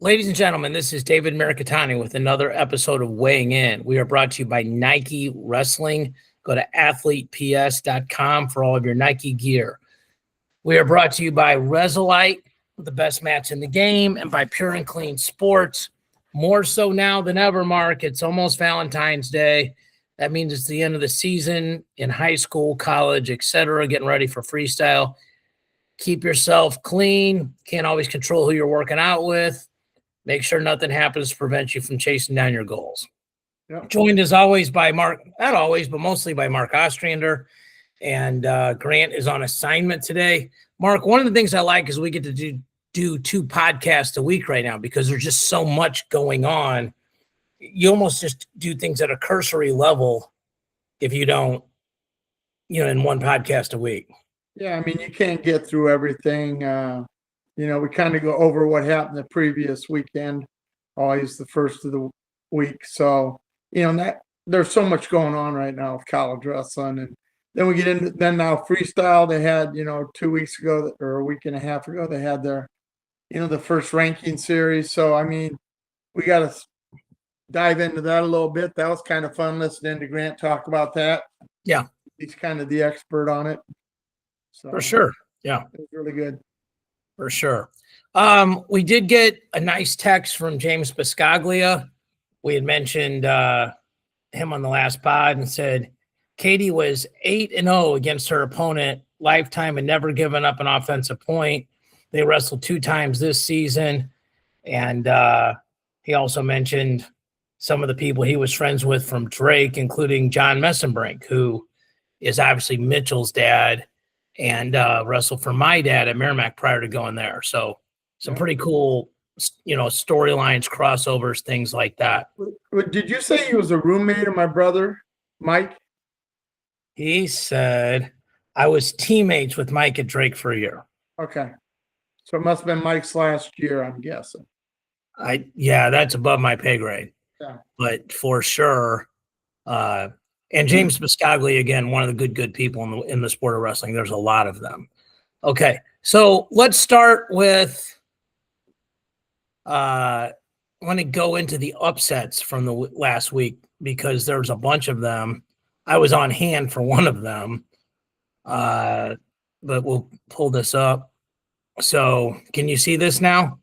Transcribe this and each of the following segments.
Ladies and gentlemen, this is David Mirikitani with another episode of Weighing In. We are brought to you by Nike Wrestling. Go to athleteps.com for all of your Nike gear. We are brought to you by Resolite, the best match in the game, and by Pure and Clean Sports. More so now than ever, Mark. It's almost Valentine's Day. That means it's the end of the season in high school, college, etc., getting ready for freestyle. Keep yourself clean. Can't always control who you're working out with. Make sure nothing happens to prevent you from chasing down your goals. Yep. Joined as always by Mark, not always, but mostly by Mark Ostrander. And Grant is on assignment today. Mark, one of the things I like is we get to do 2 podcasts a week right now because there's just so much going on. You almost just do things at a cursory level if you don't, in one podcast a week. Yeah, I mean, you can't get through everything. We kind of go over what happened the previous weekend, always the first of the week. So, there's so much going on right now with college wrestling. And then we get into now freestyle. They had, 2 weeks ago or a week and a half ago, they had their, the first ranking series. So, I mean, we got to dive into that a little bit. That was kind of fun listening to Grant talk about that. Yeah. He's kind of the expert on it. So, for sure. Yeah. It was really good. For sure. We did get a nice text from James Biscaglia. We had mentioned him on the last pod and said Katie was 8-0 against her opponent lifetime and never given up an offensive point. They wrestled 2 times this season. And he also mentioned some of the people he was friends with from Drake, including John Messenbrink, who is obviously Mitchell's dad and wrestled for my dad at Merrimack prior to going there. So some pretty cool, storylines, crossovers, things like that. Did you say he was a roommate of my brother, Mike? He said, I was teammates with Mike at Drake for a year. Okay. So it must have been Mike's last year, I'm guessing. Yeah, that's above my pay grade. Yeah. But for sure, and James Biscaglia, again, one of the good people in the sport of wrestling. There's a lot of them. Okay, so let's start with I want to go into the upsets from the last week because there's a bunch of them. I was on hand for one of them, but we'll pull this up. So can you see this now?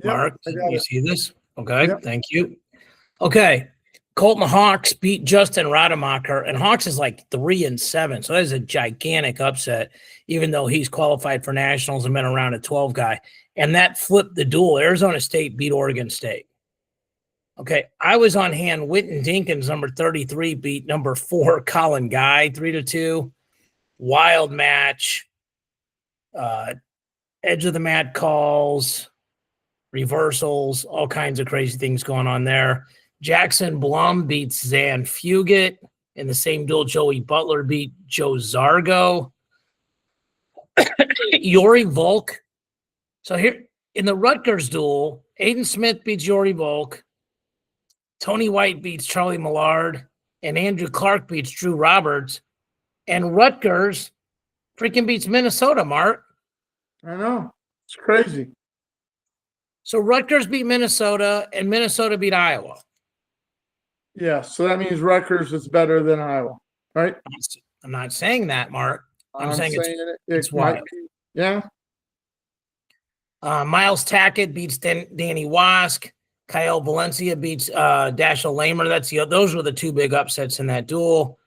Yep, Mark, can you see this? Okay, yep. Thank you. Okay, Colton Hawks beat Justin Rademacher, and Hawks is like 3-7, so that is a gigantic upset, even though he's qualified for nationals and been around a 12 guy. And that flipped the duel. Arizona State beat Oregon State. Okay, I was on hand. Witten Denkins, number 33, beat number 4 Collin Gaj 3-2. Wild match. Edge of the mat calls, reversals, all kinds of crazy things going on there. Jackson Blum beats Zan Fugitt. In the same duel, Joey Buttler beat Joe Zargo. Yori Volk. So here in the Rutgers duel, Aiden Smith beats Yori Volk. Tony White beats Charlie Millard. And Andrew Clark beats Drew Roberts. And Rutgers freaking beats Minnesota, Mark. I know. It's crazy. So Rutgers beat Minnesota, and Minnesota beat Iowa. Yeah, so that means Rutgers is better than Iowa, right? I'm not saying that, Mark. I'm saying it's wild. Yeah. Miles Tackett beats Danny Wask. Kyle Valencia beats Dashiell Lamer. Those were the 2 big upsets in that duel.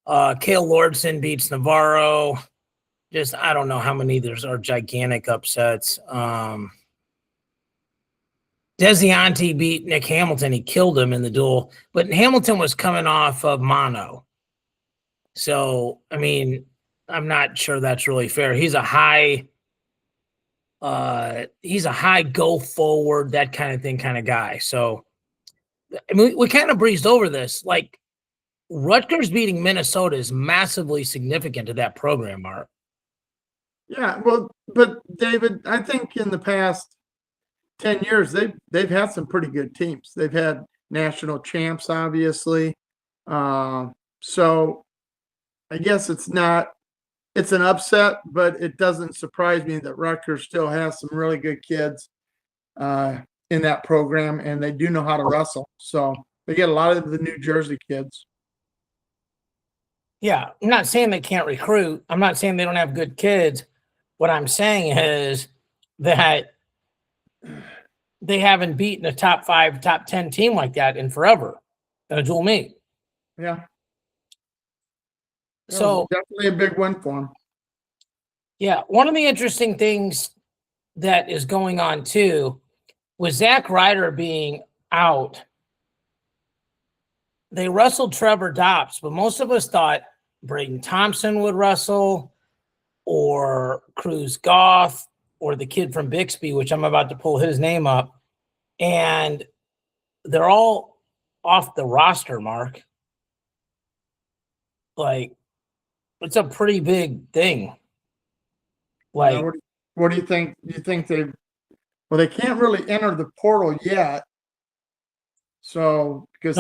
Cale Lordson beats Navarro. I don't know how many there's are gigantic upsets. Desianti beat Nick Hamilton. He killed him in the duel, but Hamilton was coming off of mono. So, I mean, I'm not sure that's really fair. He's a high go forward, that kind of thing kind of guy. So, I mean, we kind of breezed over this. Like, Rutgers beating Minnesota is massively significant to that program, Mark. Yeah, well, but David, I think in the past 10 years, they've had some pretty good teams. They've had national champs, obviously. So I guess it's it's an upset, but it doesn't surprise me that Rutgers still has some really good kids in that program, and they do know how to wrestle. So they get a lot of the New Jersey kids. Yeah, I'm not saying they can't recruit. I'm not saying they don't have good kids. What I'm saying is that they haven't beaten a top 5, top 10 team like that in forever in a dual meet. Yeah. So definitely a big win for them. Yeah, one of the interesting things that is going on too, with Zach Ryder being out, they wrestled Trevor Dobbs, but most of us thought Braden Thompson would wrestle, or Cruz Goff, or the kid from Bixby, which I'm about to pull his name up. And they're all off the roster, Mark. Like, it's a pretty big thing. Like, what do you think? Do you think they can't really enter the portal yet? So, because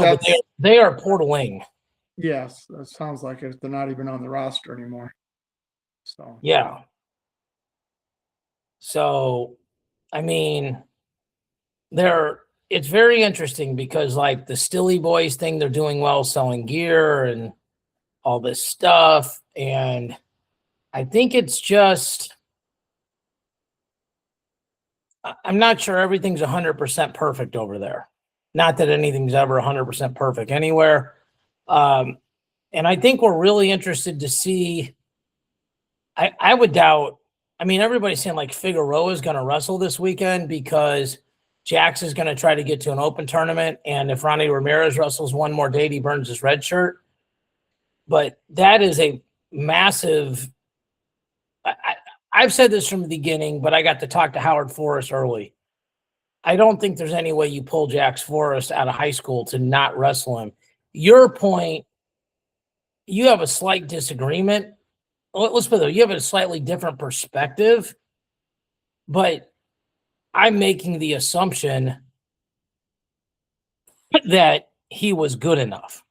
they are portaling. Yes, that sounds like it. They're not even on the roster anymore. So, yeah. So, I mean, it's very interesting because, like, the Stilly Boys thing, they're doing well selling gear and all this stuff. And I think it's just, I'm not sure everything's 100% perfect over there. Not that anything's ever 100% perfect anywhere. And I think we're really interested to see. I would doubt. I mean, everybody's saying like Figueroa is going to wrestle this weekend because Jax is going to try to get to an open tournament. And if Ronnie Ramirez wrestles one more date, he burns his red shirt. But that is a massive. I've said this from the beginning, but I got to talk to Howard Forrest early. I don't think there's any way you pull Jax Forrest out of high school to not wrestle him. Your point, you have a slight disagreement. Let's put it, you have a slightly different perspective, but I'm making the assumption that he was good enough.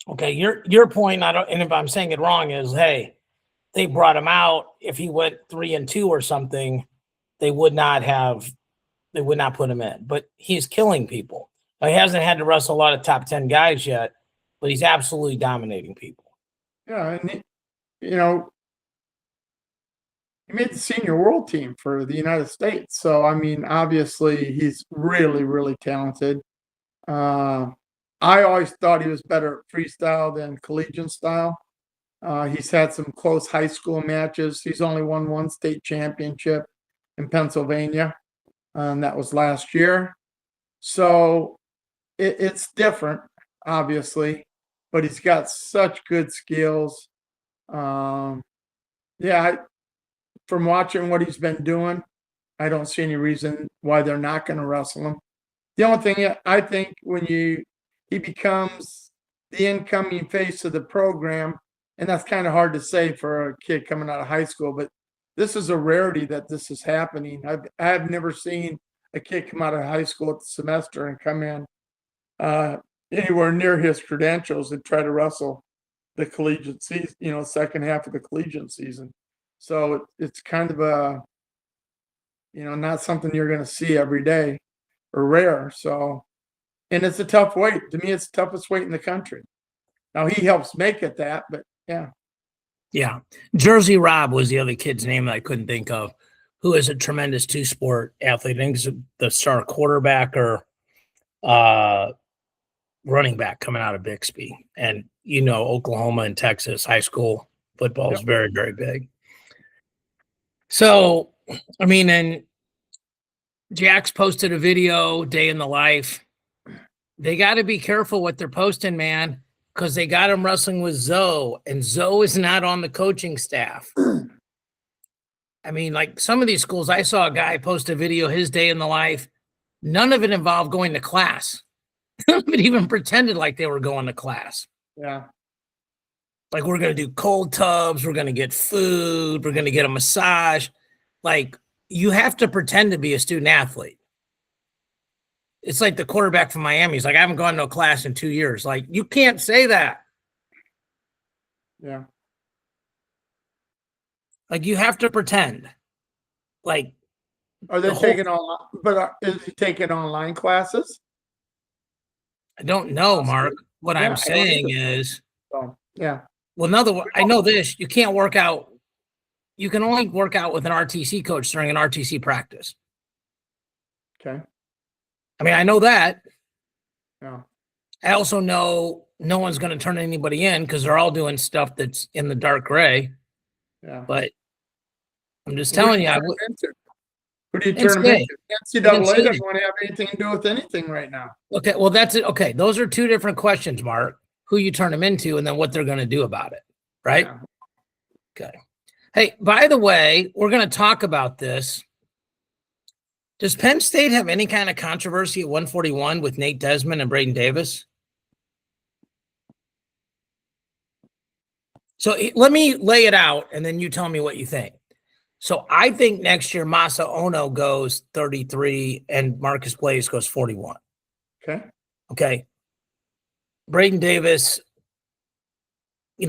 Okay, your point, and if I'm saying it wrong, is hey, they brought him out. If he went 3-2 or something, they would not put him in. But he's killing people. Now, he hasn't had to wrestle a lot of top 10 guys yet, but he's absolutely dominating people. Yeah, and he made the senior world team for the United States. So, I mean, obviously he's really, really talented. I always thought he was better at freestyle than collegiate style. He's had some close high school matches. He's only won one state championship in Pennsylvania, and that was last year. So it's different, obviously, but he's got such good skills. From watching what he's been doing, I don't see any reason why they're not going to wrestle him. The only thing I think when he becomes the incoming face of the program, and that's kind of hard to say for a kid coming out of high school, but this is a rarity that this is happening. I've never seen a kid come out of high school at the semester and come in anywhere near his credentials and try to wrestle the collegiate season, second half of the collegiate season. So it's kind of not something you're going to see every day or rare. So, and it's a tough weight. To me, it's the toughest weight in the country. Now he helps make it that, but yeah. Yeah. Jersey Rob was the other kid's name that I couldn't think of, who is a tremendous two-sport athlete. I think he's the star quarterback or running back coming out of Bixby. And, Oklahoma and Texas high school football is very, very big. So, I mean, and Jax posted a video, day in the life. They got to be careful what they're posting, man, because they got him wrestling with Zoe, and Zoe is not on the coaching staff. I mean, like some of these schools, I saw a guy post a video, his day in the life. None of it involved going to class. None of it even pretended like they were going to class. Yeah. Like, we're going to do cold tubs. We're going to get food. We're going to get a massage. Like, you have to pretend to be a student athlete. It's like the quarterback from Miami. He's like, I haven't gone to a class in 2 years. Like, you can't say that. Yeah. Like, you have to pretend. Like, Are they taking online? But is he taking online classes? I don't know, Mark. What I'm saying is, yeah. Well, I know this. You can't work out. You can only work out with an RTC coach during an RTC practice. Okay. I mean, I know that. Yeah. I also know no one's going to turn anybody in because they're all doing stuff that's in the dark gray. Yeah. But I'm just telling you, who do you turn them into? NCAA doesn't want to have anything to do with anything right now. Okay, well, that's it. Okay, those are two different questions, Mark. Who you turn them into and then what they're going to do about it, right? Yeah. Okay. Hey, by the way, we're going to talk about this. Does Penn State have any kind of controversy at 141 with Nate Desmond and Braeden Davis? So let me lay it out, and then you tell me what you think. So I think next year Masa Ono goes 33 and Marcus Blaze goes 41. Okay. Braeden Davis,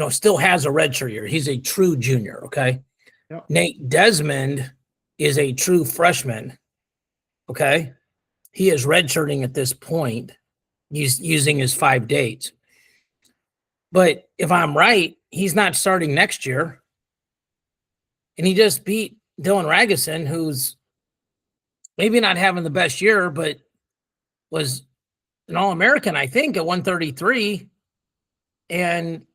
still has a redshirt year. He's a true junior, okay? Yep. Nate Desmond is a true freshman, okay? He is redshirting at this point. He's using his 5 dates. But if I'm right, he's not starting next year. And he just beat Dylan Ragusin, who's maybe not having the best year, but was an All-American, I think, at 133, and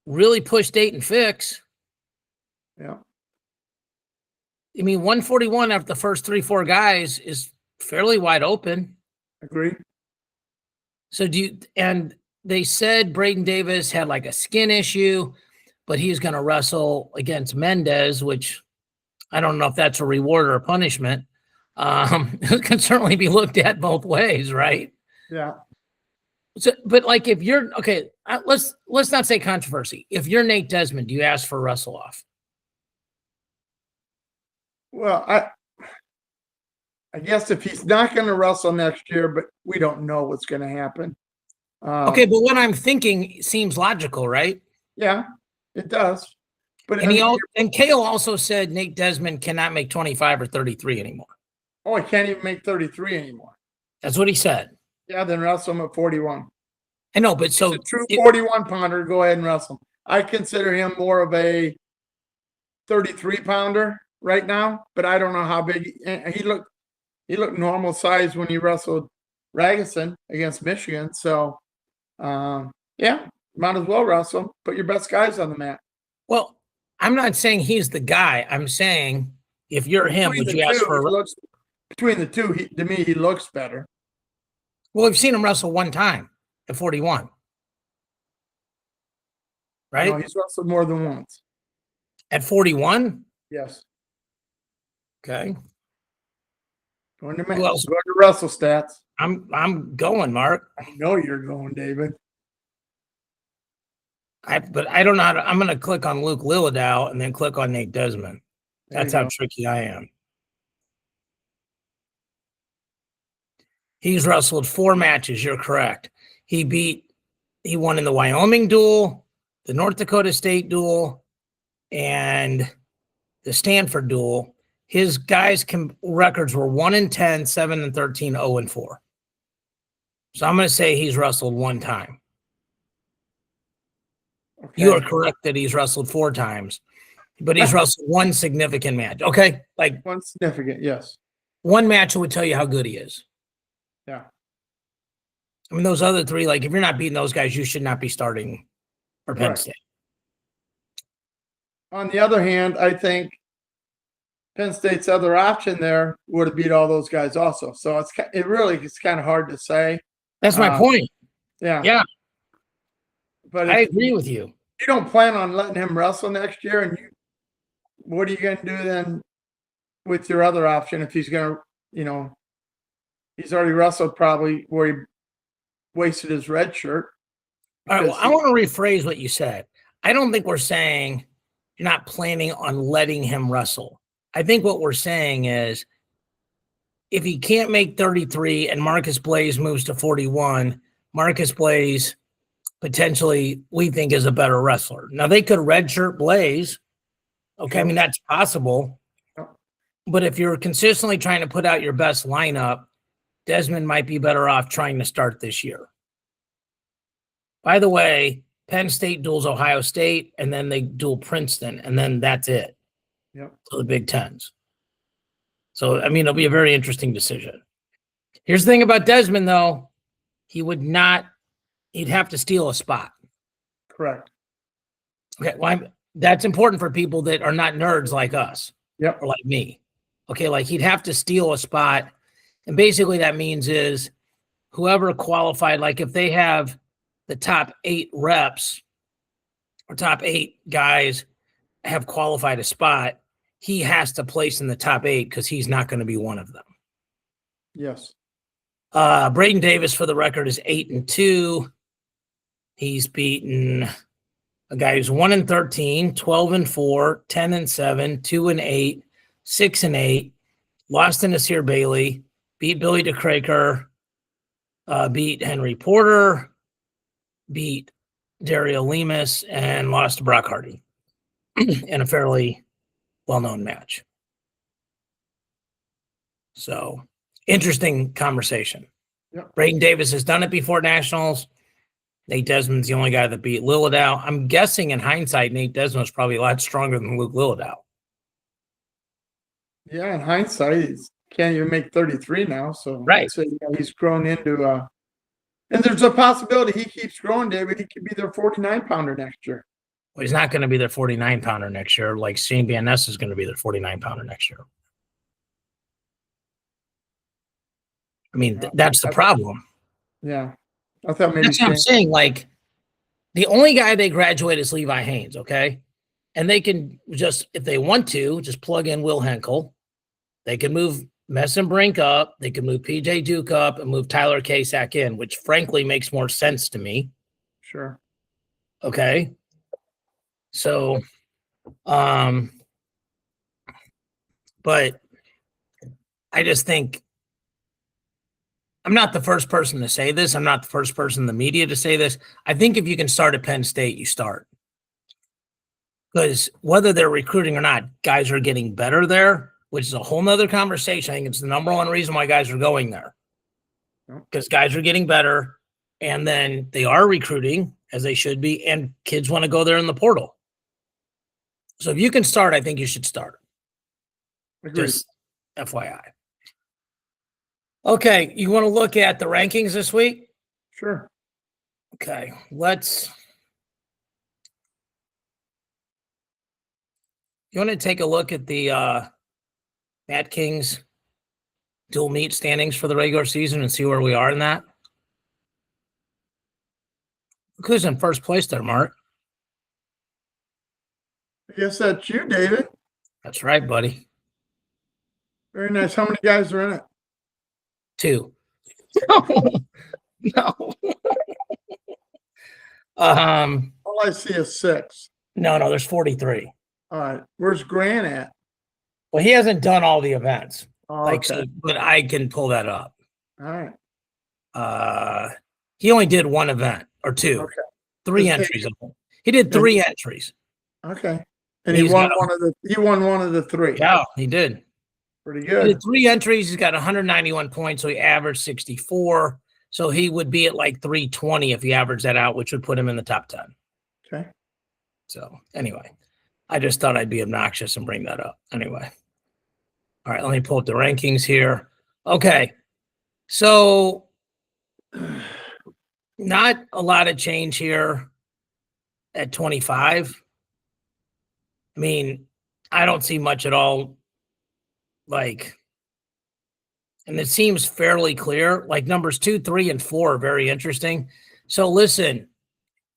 really pushed Dayton Fix. Yeah. I mean, 141 after the first 3-4 guys is fairly wide open. Agreed. So and they said Braeden Davis had like a skin issue, but he's going to wrestle against Mendez, which I don't know if that's a reward or a punishment. It can certainly be looked at both ways, right? Yeah. So, but like, if you're okay, let's not say controversy. If you're Nate Desmond, do you ask for a wrestle off? Well, I guess if he's not going to wrestle next year, but we don't know what's going to happen. Okay, but what I'm thinking seems logical, right? Yeah, it does. But and Kale also said Nate Desmond cannot make 25 or 33 anymore. Oh, he can't even make 33 anymore. That's what he said. Yeah, then wrestle him at 41. I know, but so he's a true 41 pounder. Go ahead and wrestle him. I consider him more of a 33 pounder right now, but I don't know how big he looked. He looked normal size when he wrestled Ragusin against Michigan. So, yeah, might as well wrestle him. Put your best guys on the mat. Well, I'm not saying he's the guy. I'm saying if you're him, would you ask for a between the two? To me, he looks better. Well, we've seen him wrestle one time at 41. Right? No, he's wrestled more than once. At 41? Yes. Okay. Going to WrestleStats. I'm going, Mark. I know you're going, David. But I don't know how to. I'm going to click on Luke Lillidow and then click on Nate Desmond. That's how tricky I am. He's wrestled 4 matches. You're correct. He won in the Wyoming duel, the North Dakota State duel, and the Stanford duel. His guys' records were 1-10, 7-13, 0-4. So I'm going to say he's wrestled 1 time. Okay. You are correct that he's wrestled 4 times, but he's wrestled 1 significant match. Okay, like 1 significant, yes. 1 match would tell you how good he is. Yeah. I mean, those other 3, like if you're not beating those guys, you should not be starting for Penn State. On the other hand, I think Penn State's other option there would have beat all those guys also. So it's kind of hard to say. That's my point. Yeah. Yeah. But I agree with you. You don't plan on letting him wrestle next year, and what are you going to do then with your other option if he's going to, he's already wrestled probably where he wasted his red shirt. All right, well, I want to rephrase what you said. I don't think we're saying you're not planning on letting him wrestle. I think what we're saying is if he can't make 33 and Marcus Blaze moves to 41, Marcus Blaze potentially we think is a better wrestler. Now they could redshirt Blaze Okay, I mean, that's possible. Yep. But if you're consistently trying to put out your best lineup, Desmond might be better off trying to start this year. By the way, Penn State duels Ohio State, and then they duel Princeton, and then that's it. Yep. So the Big Tens. So, I mean, it'll be a very interesting decision. Here's the thing about Desmond, though. He'd have to steal a spot. Correct. Okay, well, that's important for people that are not nerds like us. Yep. Or like me. Okay, like he'd have to steal a spot. And basically that means is whoever qualified, like if they have the top 8 reps or top 8 guys have qualified a spot, he has to place in the top 8 because he's not going to be one of them. Yes. Braeden Davis, for the record, is 8-2. He's beaten a guy who's 1-13, 12-4, 10-7, 2-8, 6-8, lost to Nasir Bailey, beat Billy DeCraker, beat Henry Porter, beat Dario Lemus, and lost to Brock Hardy in a fairly well-known match. So, interesting conversation. Yep. Braeden Davis has done it before nationals. Nate Desmond's the only guy that beat Lillidow. I'm guessing in hindsight, Nate Desmond was probably a lot stronger than Luke Lillidow. Yeah, in hindsight, he can't even make 33 now. So right, so, he's grown into and there's a possibility he keeps growing, David. He could be their 49-pounder next year. Well, he's not going to be their 49-pounder next year. Like Shane Van Ness is going to be their 49-pounder next year. I mean, that's the problem. Yeah. I thought maybe that's what I'm saying. Like, the only guy they graduate is Levi Haynes, okay? And they can just, if they want to, just plug in Will Henkel. They can move Messenbrink up. They can move PJ Duke up and move Tyler Kasak in, which frankly makes more sense to me. Sure. Okay. So, but I just think I'm not the first person to say this. I'm not the first person in the media to say this. I think if you can start at Penn State, you start. Because whether they're recruiting or not, guys are getting better there, which is a whole nother conversation. I think it's the number one reason why guys are going there. Because guys are getting better, and then they are recruiting, as they should be, and kids want to go there in the portal. So if you can start, I think you should start. Agreed. Just FYI. Okay, you want to look at the rankings this week? Sure. Okay, you want to take a look at the Matt King's dual meet standings for the regular season and see where we are in that? Who's in first place there, Mark? I guess that's you, David. That's right, buddy. Very nice. How many guys are in it? 2. No. All I see is 6. No, there's 43. All right. Where's Grant at? Well, he hasn't done all the events. Oh, okay. So, but I can pull that up. All right. He only did 1 event or 2. Okay. 3 entries. He did 3 entries. Okay. And he won one of the 3. Yeah, he did. Pretty good. He did 3 entries. He's got 191 points, so he averaged 64. So he would be at like 320 if he averaged that out, which would put him in the top 10. Okay. So anyway, I just thought I'd be obnoxious and bring that up. Anyway. All right, let me pull up the rankings here. Okay. So not a lot of change here at 25. I mean, I don't see much at all. Like, and it seems fairly clear. Like numbers 2, 3, and 4 are very interesting. So listen,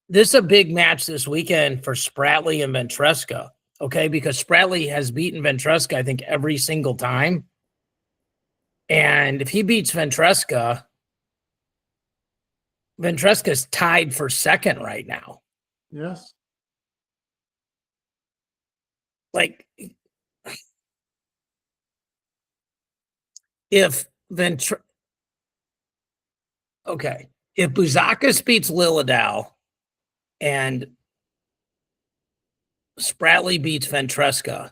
this is a big match this weekend for Spratley and Ventresca. Okay, because Spratley has beaten Ventresca, I think, every single time. And if he beats Ventresca, Ventresca's tied for second right now. Yes. Like, if Buzakas beats Lillidow and Spratley beats Ventresca.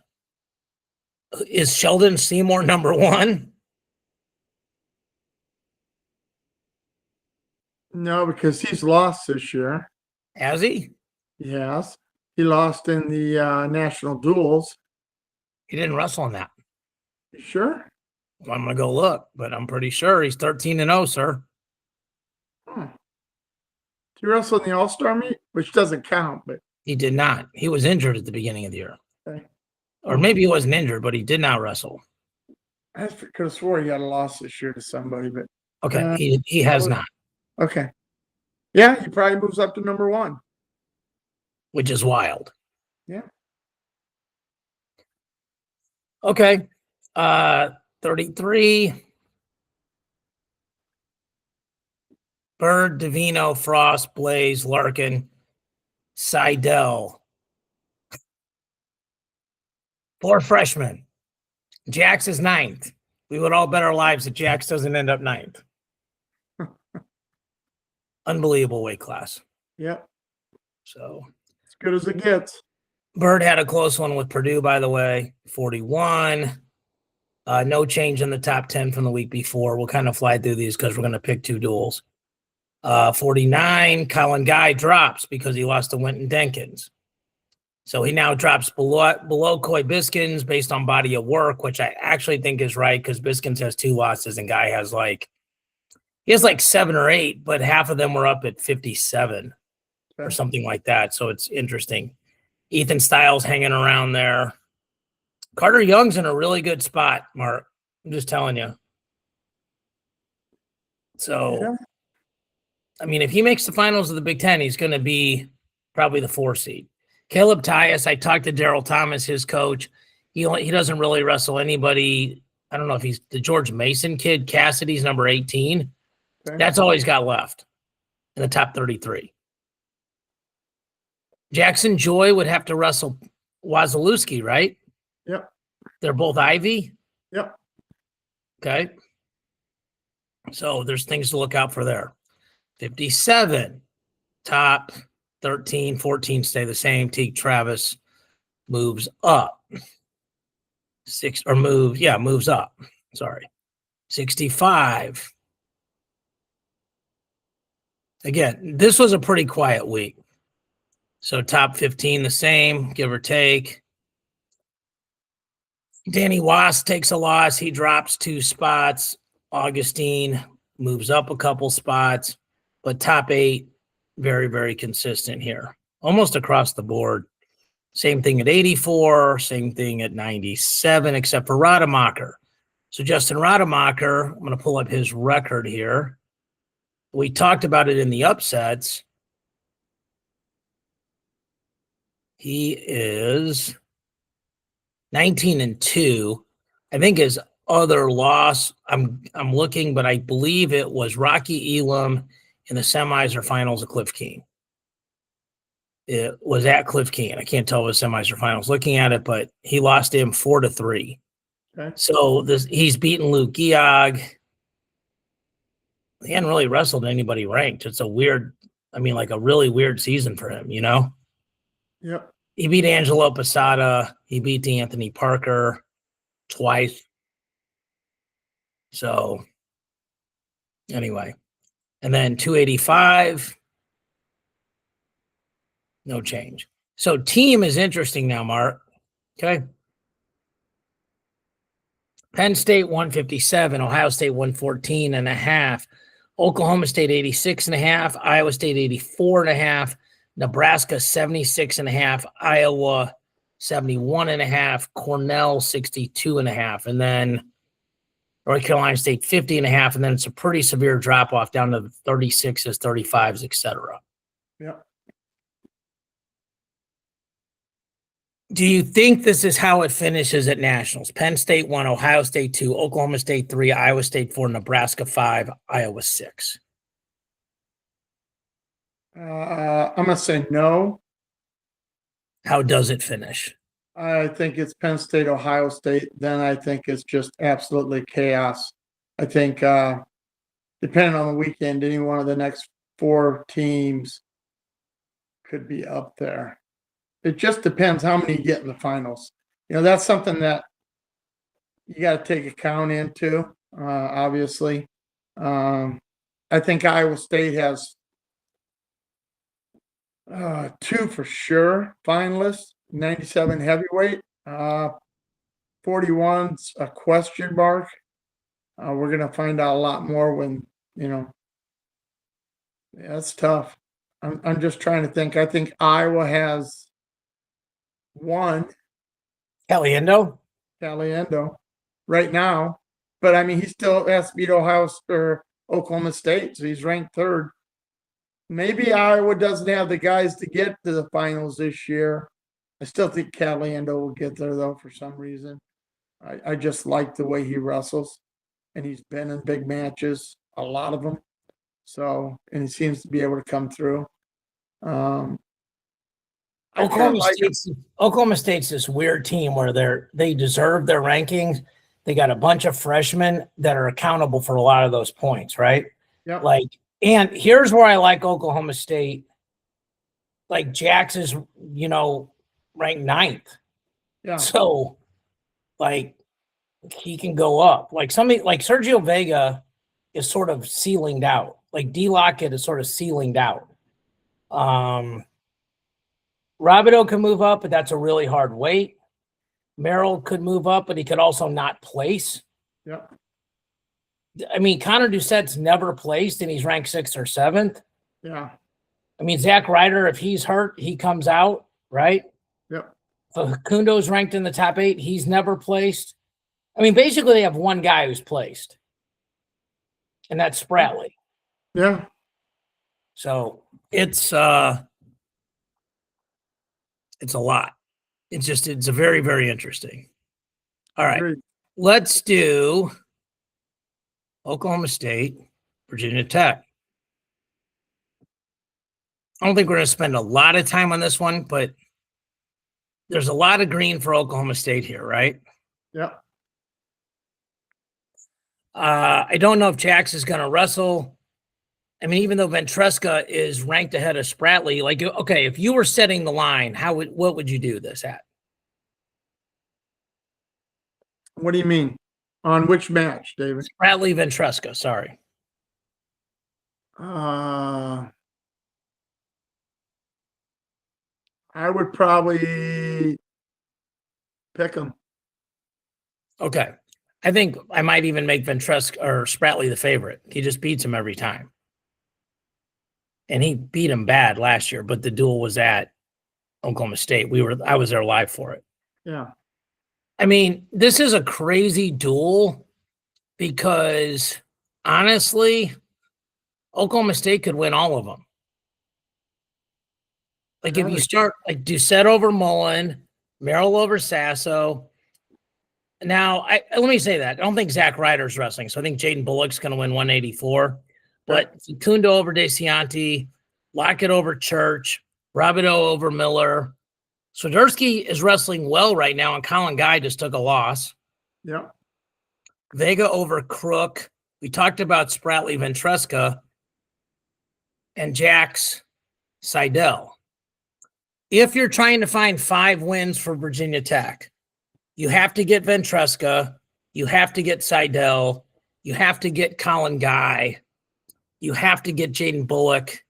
Is Sheldon Seymour number one? No, because he's lost this year. Has he? Yes. He lost in the national duels. He didn't wrestle in that. You sure? Well, I'm going to go look, but I'm pretty sure he's 13-0, sir. Did he wrestle in the All-Star meet? Which doesn't count, but He did not. He was injured at the beginning of the year. okay. Or maybe he wasn't injured, but he did not wrestle. I could have swore he got a loss this year to somebody, but Okay, he has not. Okay. Yeah, he probably moves up to number one. Which is wild. Yeah. Okay. 33. Bird, Davino, Frost, Blaze, Larkin, Seidel. 4 freshmen. Jax is 9th. We would all bet our lives that Jax doesn't end up 9th. Unbelievable weight class. Yep. So as good as it gets. Bird had a close one with Purdue, by the way, 41. No change in the top 10 from the week before. We'll kind of fly through these because we're going to pick 2 duels. 49, Collin Gaj drops because he lost to Winton Denkins. So he now drops below Coy Biskins based on body of work, which I actually think is right because Biskins has 2 losses and Guy has he has 7 or 8, but half of them were up at 57 or something like that. So it's interesting. Ethan Styles hanging around there. Carter Young's in a really good spot, Mark. I'm just telling you. So, Yeah. I mean, if he makes the finals of the Big Ten, he's going to be probably the 4 seed. Caleb Tyus, I talked to Daryl Thomas, his coach. He doesn't really wrestle anybody. I don't know if he's the George Mason kid. Cassidy's number 18. Okay. That's all he's got left in the top 33. Jackson Joy would have to wrestle Wazalewski, right? Yep. They're both Ivy? Yep. Okay. So there's things to look out for there. 57. Top 13, 14 stay the same. Teague Travis moves up. Moves up. Sorry. 65. Again, this was a pretty quiet week. So top 15 the same, give or take. Danny Wass takes a loss. He drops 2 spots. Augustine moves up a couple spots. But top 8, very, very consistent here. Almost across the board. Same thing at 84. Same thing at 97, except for Rademacher. So Justin Rademacher, I'm going to pull up his record here. We talked about it in the upsets. He is 19-2. I think his other loss, I'm looking, but I believe it was Rocky Elam in the semis or finals of Cliff King. It was at Cliff King. I can't tell if it was semis or finals looking at it, but he lost him 4-3. Okay. So he's beaten Luke Geog. He hadn't really wrestled anybody ranked. It's a really weird season for him, you know? Yep. He beat Angelo Posada. He beat Anthony Parker twice. So, anyway. And then 285. No change. So, team is interesting now, Mark. Okay. Penn State 157, Ohio State 114.5, Oklahoma State 86.5, Iowa State 84.5, Nebraska 76.5, Iowa 71.5, Cornell 62.5, and then North Carolina State 50.5, and then it's a pretty severe drop off down to 36s, 35s, etc. Yeah. Do you think this is how it finishes at nationals? Penn State 1, Ohio State 2, Oklahoma State 3, Iowa State 4, Nebraska 5, Iowa 6. I'm going to say no. How does it finish? I think it's Penn State, Ohio State. Then I think it's just absolutely chaos. I think depending on the weekend, any one of the next 4 teams could be up there. it just depends how many you get in the finals. That's something that you got to take account into, obviously. I think Iowa State has 2 for sure finalists, 97 heavyweight, 41's a question mark. We're going to find out a lot more when, yeah, it's tough. I'm just trying to think. I think Iowa has 1, Caliendo right now, but I mean, he still has to beat Ohio or Oklahoma State, so he's ranked 3rd. Maybe Iowa doesn't have the guys to get to the finals this year. I still think Caliendo will get there, though, for some reason. I just like the way he wrestles, and he's been in big matches, a lot of them. So, and he seems to be able to come through. Oklahoma State's this weird team where they deserve their rankings. They got a bunch of freshmen that are accountable for a lot of those points, right? Yeah. And here's where I like Oklahoma State. Like Jax is, ranked 9th. Yeah. So, he can go up. Like somebody like Sergio Vega is sort of ceilinged out. Like D Lockett is sort of ceilinged out. Rabideau can move up, but that's a really hard weight. Merrill could move up, but he could also not place. Yeah. I mean, Connor Doucette's never placed, and he's ranked 6th or 7th. Yeah. I mean, Zach Ryder, if he's hurt, he comes out, right? Yep. Facundo's ranked in the top 8. He's never placed. I mean, basically, they have one guy who's placed, and that's Spratley. Yeah. So it's a lot. It's a very, very interesting. All right. Agreed. Let's do Oklahoma State, Virginia Tech. I don't think we're going to spend a lot of time on this one, but there's a lot of green for Oklahoma State here, right? Yeah. I don't know if Jax is going to wrestle. I mean, even though Ventresca is ranked ahead of Spratley, okay, if you were setting the line, what would you do this at? What do you mean? On which match, David? Spratley, Ventresca, sorry. I would probably pick him. Okay. I think I might even make Ventresca or Spratley the favorite. He just beats him every time. And he beat him bad last year, but the duel was at Oklahoma State. I was there live for it. Yeah. I mean, this is a crazy duel because honestly, Oklahoma State could win all of them. Like if you start like Doucette over Mullen, Merrill over Sasso. Now, let me say that. I don't think Zach Ryder's wrestling, so I think Jaden Bullock's going to win 184. But Facundo over DeCianti, Lockett over Church, Rabideau over Miller. Swiderski is wrestling well right now, and Collin Gaj just took a loss. Yeah. Vega over Crook. We talked about Spratley, Ventresca, and Jax Seidel. If you're trying to find 5 wins for Virginia Tech, you have to get Ventresca, you have to get Seidel, you have to get Collin Gaj, you have to get Jaden Bullock.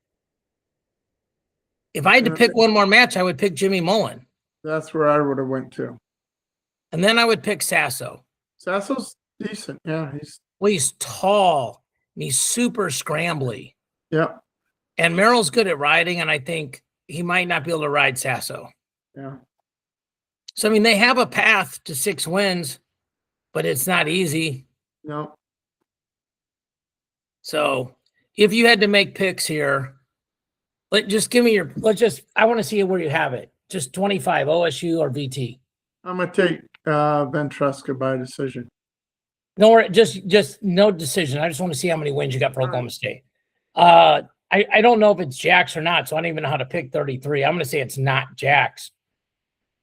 If I had to pick one more match, I would pick Jimmy Mullen. That's where I would have went to. And then I would pick Sasso. Sasso's decent. Yeah, he's tall and he's super scrambly. Yeah. And Merrill's good at riding, and I think he might not be able to ride Sasso. Yeah. So, I mean, they have a path to 6 wins, but it's not easy. No. So, if you had to make picks here, I want to see where you have it. Just 25, OSU or VT. I'm going to take Ventresca by decision. No, just no decision. I just want to see how many wins you got for Oklahoma State. I don't know if it's Jax or not, so I don't even know how to pick 33. I'm going to say it's not Jax.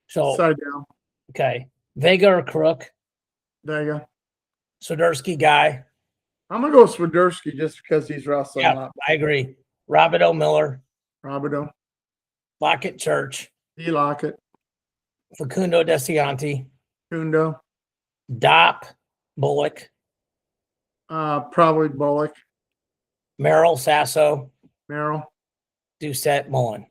So, Seidel. Okay. Vega or Crook? Vega. Swiderski Guy? I'm going to go Swiderski just because he's wrestling a lot. I agree. Rabideau Miller? Rabideau. Lockett Church? D. Lockett, Facundo Descianti, Kundo, Dopp, Bullock, probably Bullock, Merrill, Sasso, Merrill. Doucette, Mullen.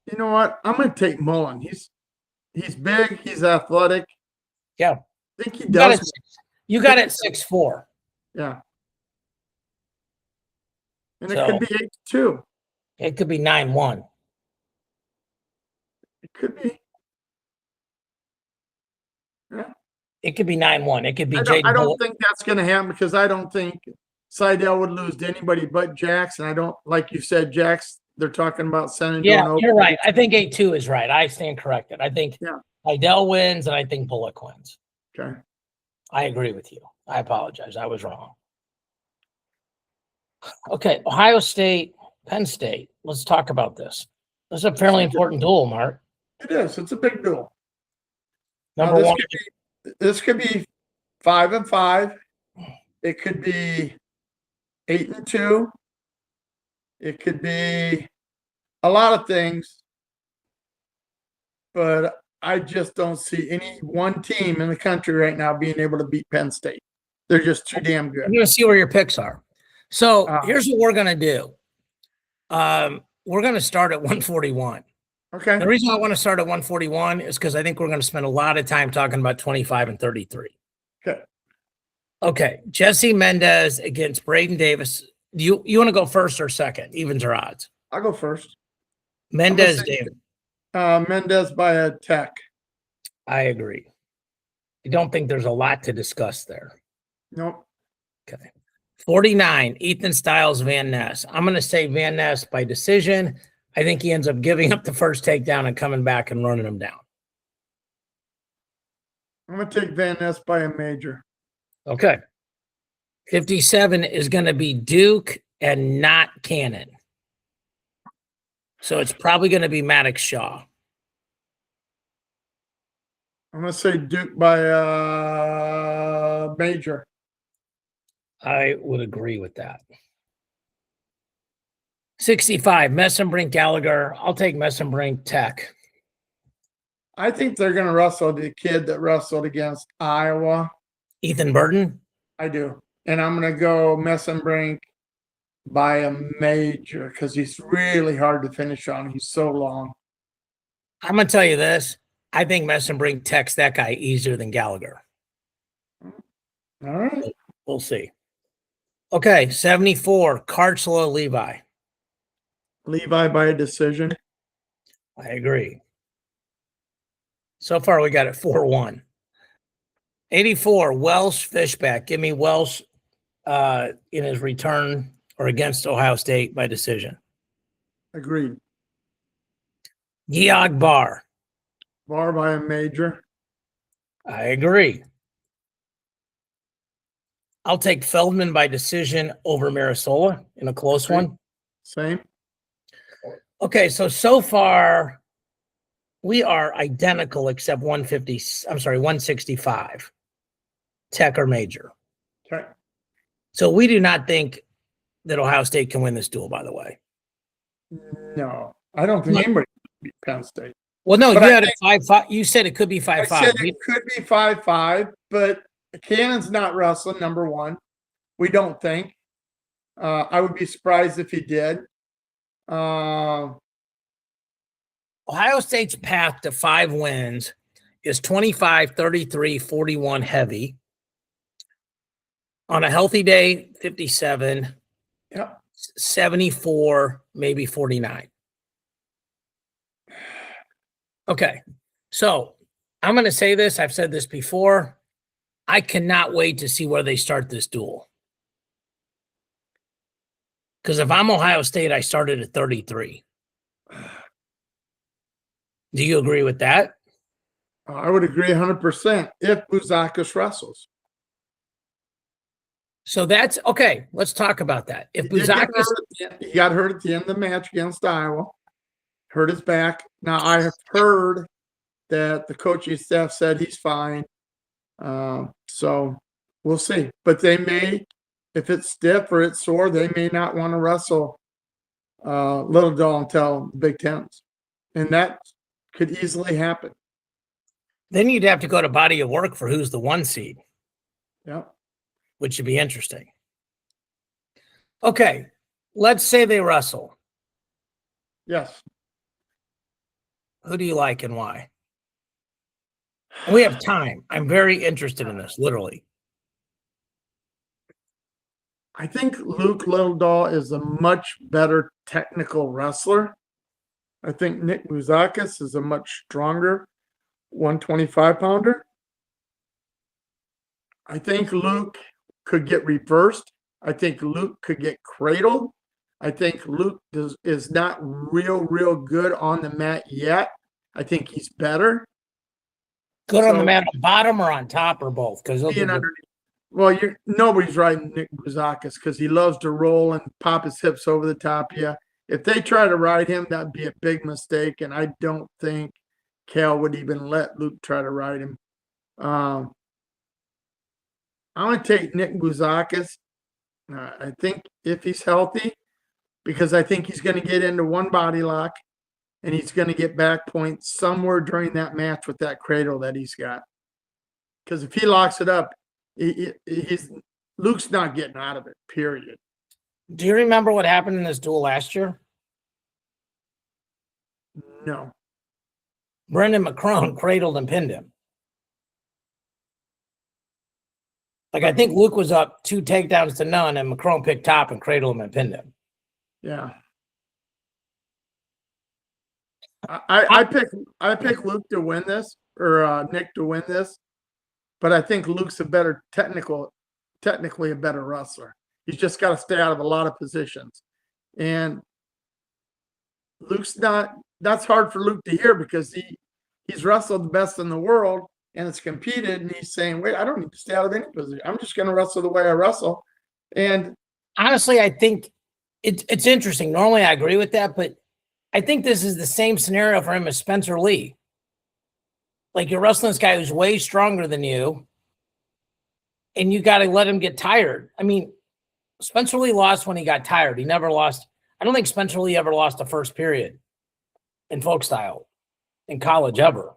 You know what? I'm going to take Mullen. He's big. He's athletic. Yeah. I think he You got does. it. You got it 6'4". Yeah. And So, it could be 8-2. it could be 9-1. It could be. Yeah. It could be 9-1. It could be I Jaden don't Bullock. think that's going to happen because I don't think Seidel would lose to anybody but Jax. And I don't, like you said, Jax, they're talking about sending to an Yeah, open. you're right. I think 8-2 is right. I stand corrected. I think Yeah. Seidel wins, and I think Bullock wins. Okay. I agree with you. I apologize. I was wrong. Okay, Ohio State, Penn State. Let's talk about this. This is a fairly important duel, Mark. It is. It's a big duel. Number one. This could be 5-5. It could be 8-2. It could be a lot of things, but I just don't see any one team in the country right now being able to beat Penn State. They're just too damn good. I'm going to see where your picks are. So here's what we're going to do. We're going to start at 141. Okay. The reason I want to start at 141 is because I think we're going to spend a lot of time talking about 25 and 33. Okay. Okay. Jesse Mendez against Braeden Davis. You want to go first or second? Evens or odds? I'll go first. Mendez, Davis. Mendez by a tech. I agree. I don't think there's a lot to discuss there. Nope. Okay. 49, Ethan Styles, Van Ness. I'm going to say Van Ness by decision. I think he ends up giving up the first takedown and coming back and running him down. I'm going to take Van Ness by a major. Okay. 57 is going to be Duke and not Cannon. So it's probably going to be Maddox Shaw. I'm going to say Duke by a major. I would agree with that. 65, Messenbrink Gallagher. I'll take Messenbrink Tech. I think they're going to wrestle the kid that wrestled against Iowa. Ethan Burton? I do. And I'm going to go Messenbrink by a major because he's really hard to finish on. He's so long. I'm going to tell you this. I think Messenbrink Tech's that guy easier than Gallagher. All right. We'll see. Okay, 74, Karchla Levi. Levi by a decision. I agree. So far, we got it 4-1. 84, Welsh Fishback. Give me Welsh in his return or against Ohio State by decision. Agreed. Geog Bar. Bar by a major. I agree. I'll take Feldman by decision over Marisola in a close one. Same. Okay, so far we are identical except 165. Tech or major. Okay. So we do not think that Ohio State can win this duel, by the way. No, I don't think anybody can beat Penn State. Well, no, But you had it 5-5. You said it could be 5-5. I said it could be 5-5, but Cannon's not wrestling, number one. We don't think. I would be surprised if he did. Ohio State's path to 5 wins is 25, 33, 41 heavy. On a healthy day, 57, Yep. 74, maybe 49. Okay, so I'm going to say this. I've said this before. I cannot wait to see where they start this duel. Because if I'm Ohio State, I started at 33. Do you agree with that? I would agree 100% if Buzakis wrestles. So that's okay. Let's talk about that. If Buzakis, he got hurt at the end of the match against Iowa, hurt his back. Now I have heard that the coaching staff said he's fine. So we'll see. But they may, if it's stiff or it's sore, they may not want to wrestle Little Doll until Big Tens. And that could easily happen. Then you'd have to go to body of work for who's the 1 seed. Yeah. Which should be interesting. Okay, let's say they wrestle. Yes. Who do you like and why? And we have time. I'm very interested in this, literally. I think Luke Littledahl is a much better technical wrestler. I think Nick Bouzakis is a much stronger 125-pounder. I think Luke could get reversed. I think Luke could get cradled. I think Luke is not real good on the mat yet. I think he's better. Good on the mat on bottom or on top or both? Because well, nobody's riding Nick Bouzakis because he loves to roll and pop his hips over the top of you. If they try to ride him, that'd be a big mistake, and I don't think Cal would even let Luke try to ride him. I'm going to take Nick Bouzakis. I think if he's healthy, because I think he's going to get into one body lock, and he's going to get back points somewhere during that match with that cradle that he's got. Because if he locks it up, Luke's not getting out of it, period. Do you remember what happened in this duel last year? No. Brendan McCrone cradled and pinned him. Like, I think Luke was up 2 takedowns to none, and McCrone picked top and cradled him and pinned him. Yeah. I pick Luke to win this, or Nick to win this, but I think Luke's a better technically a better wrestler. He's just got to stay out of a lot of positions. And Luke's not, that's hard for Luke to hear because he's wrestled the best in the world and it's competed, and he's saying, wait, I don't need to stay out of any position. I'm just going to wrestle the way I wrestle. And honestly, I think it's interesting. Normally I agree with that, but I think this is the same scenario for him as Spencer Lee. Like, you're wrestling this guy who's way stronger than you, and you got to let him get tired. I mean, Spencer Lee lost when he got tired. He never lost. I don't think Spencer Lee ever lost a first period in folk style in college ever.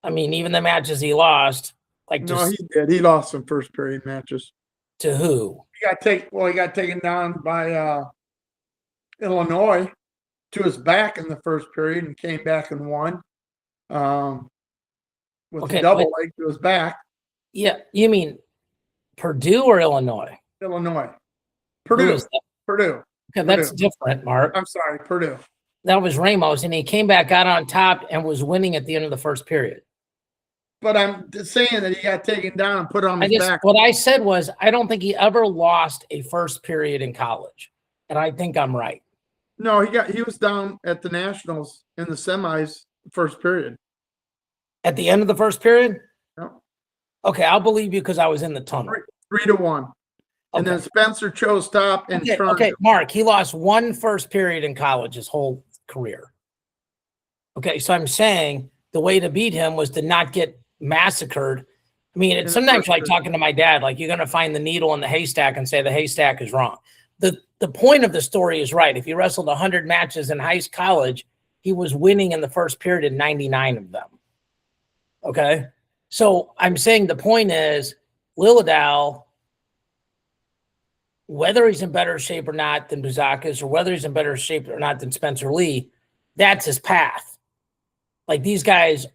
I mean, even the matches he lost, like, no, he did. He lost some first period matches. To who? He got taken down by Illinois to his back in the first period and came back and won. With a double leg to his back. Yeah, you mean Purdue or Illinois? Illinois. Purdue. Okay, that's different, Mark. I'm sorry, Purdue. That was Ramos, and he came back out on top and was winning at the end of the first period. But I'm saying that he got taken down and put on his back. What I said was, I don't think he ever lost a first period in college, and I think I'm right. No, he was down at the Nationals in the semis first period. At the end of the first period? No. Okay, I'll believe you because I was in the tunnel. 3-1. And then Spencer chose top and turned. Okay, Mark, he lost one first period in college his whole career. Okay, so I'm saying the way to beat him was to not get massacred. I mean, it's sometimes like talking to my dad, like, you're going to find the needle in the haystack and say the haystack is wrong. The point of the story is right. If he wrestled 100 matches in college, he was winning in the first period in 99 of them. Okay? So I'm saying the point is, Littledahl, whether he's in better shape or not than Bouzakis, or whether he's in better shape or not than Spencer Lee, that's his path. Like, these guys,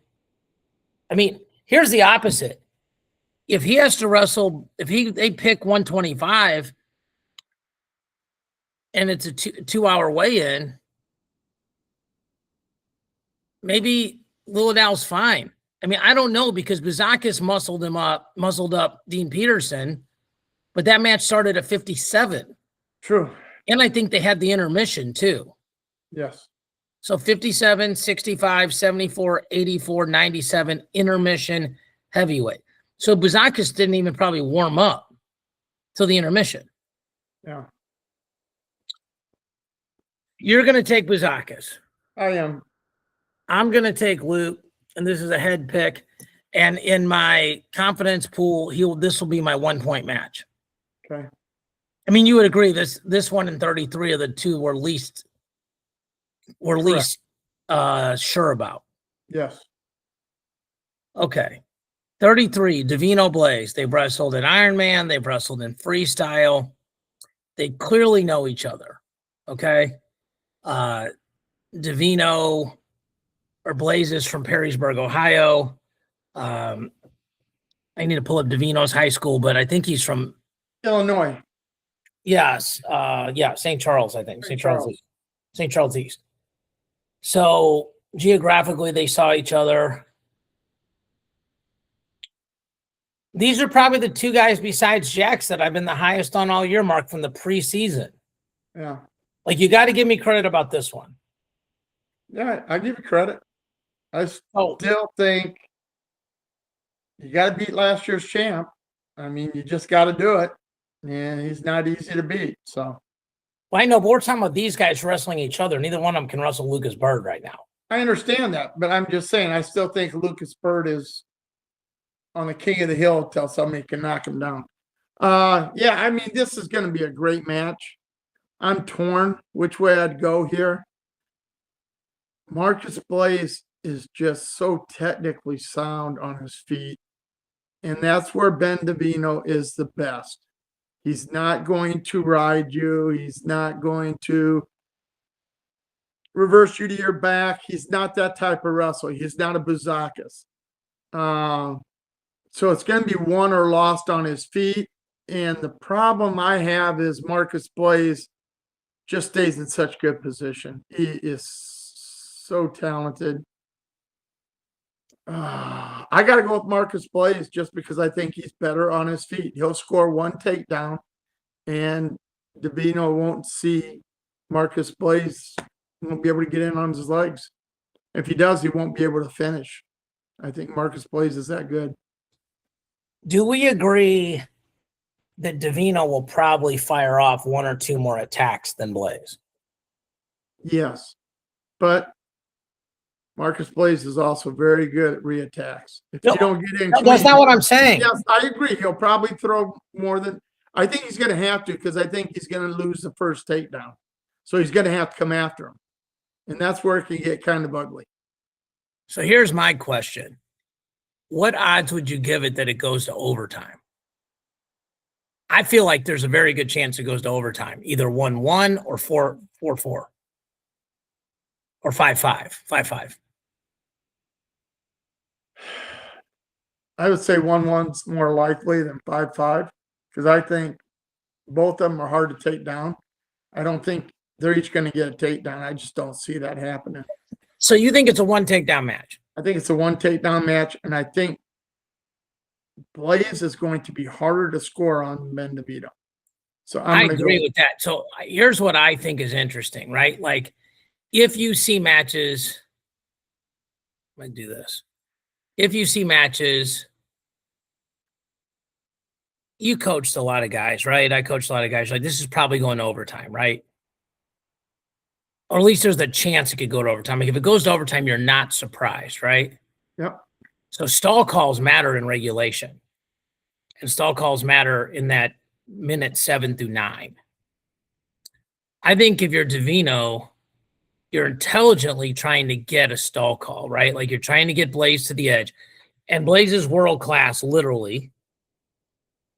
I mean, here's the opposite. If he has to wrestle, they pick 125 and it's a two-hour weigh-in, maybe Littledahl's fine. I mean, I don't know, because Bouzakis muzzled up Dean Peterson, but that match started at 57. True. And I think they had the intermission too. Yes. So 57, 65, 74, 84, 97, intermission, heavyweight. So Bouzakis didn't even probably warm up till the intermission. Yeah. You're going to take Bouzakis. I am. I'm going to take Luke, and this is a head pick. And in my confidence pool, this will be my 1-point match. Okay. I mean, you would agree this one and 33 of the two were least sure about. Yes. Okay. 33, Davino Blaze. They wrestled in Ironman. They've wrestled in freestyle. They clearly know each other. Okay. Davino or Blaze is from Perrysburg, Ohio. I need to pull up Davino's high school, but I think he's from Illinois. Yes. St. Charles, I think. St. Charles. St. Charles East. So geographically, they saw each other. These are probably the two guys besides Jax that I've been the highest on all year, Mark, from the preseason. Yeah. Like, you got to give me credit about this one. Yeah, I give you credit. I Oh, still think you got to beat last year's champ. I mean, you just got to do it. And he's not easy to beat. So well, I know, but we're talking about these guys wrestling each other. Neither one of them can wrestle Lucas Bird right now. I understand that, but I'm just saying I still think Lucas Bird is on the king of the hill until somebody can knock him down. Yeah, I mean, this is going to be a great match. I'm torn which way I'd go here. Marcus Blaze is just so technically sound on his feet, and that's where Ben Davino is the best. He's not going to ride you. He's not going to reverse you to your back. He's not that type of wrestler. He's not a Buzakis. So it's going to be won or lost on his feet. And the problem I have is Marcus Blaze just stays in such good position. He is so talented. I got to go with Marcus Blaze just because I think he's better on his feet. He'll score one takedown, and Davino won't see Marcus Blaze, won't be able to get in on his legs. If he does, he won't be able to finish. I think Marcus Blaze is that good. Do we agree that Davino will probably fire off one or two more attacks than Blaze? Yes, but Marcus Blaze is also very good at reattacks. If you don't get in, that's not what I'm saying. Yes, I agree. He'll probably throw more than I think he's going to have to, because I think he's going to lose the first takedown. So he's going to have to come after him, and that's where it can get kind of ugly. So here's my question: what odds would you give it that it goes to overtime? I feel like there's a very good chance it goes to overtime, either 1-1 or 4-4 or 5-5. I would say 1-1's more likely than 5-5, because I think both of them are hard to take down. I don't think they're each going to get a takedown. I just don't see that happening. So you think it's a one takedown match? I think it's a one takedown match, and I think Blaze is going to be harder to score on than Ben Davino. So I agree with that. So here's what I think is interesting, right? Like, if you see matches, I do this. If you see matches, you coached a lot of guys, right? I coached a lot of guys. Like, this is probably going to overtime, right? Or at least there's the chance it could go to overtime. Like, if it goes to overtime, you're not surprised, right? Yep. So stall calls matter in regulation. And stall calls matter in that minute 7 through 9. I think if you're Davino, you're intelligently trying to get a stall call, right? Like, you're trying to get Blaze to the edge. And Blaze is world-class, literally.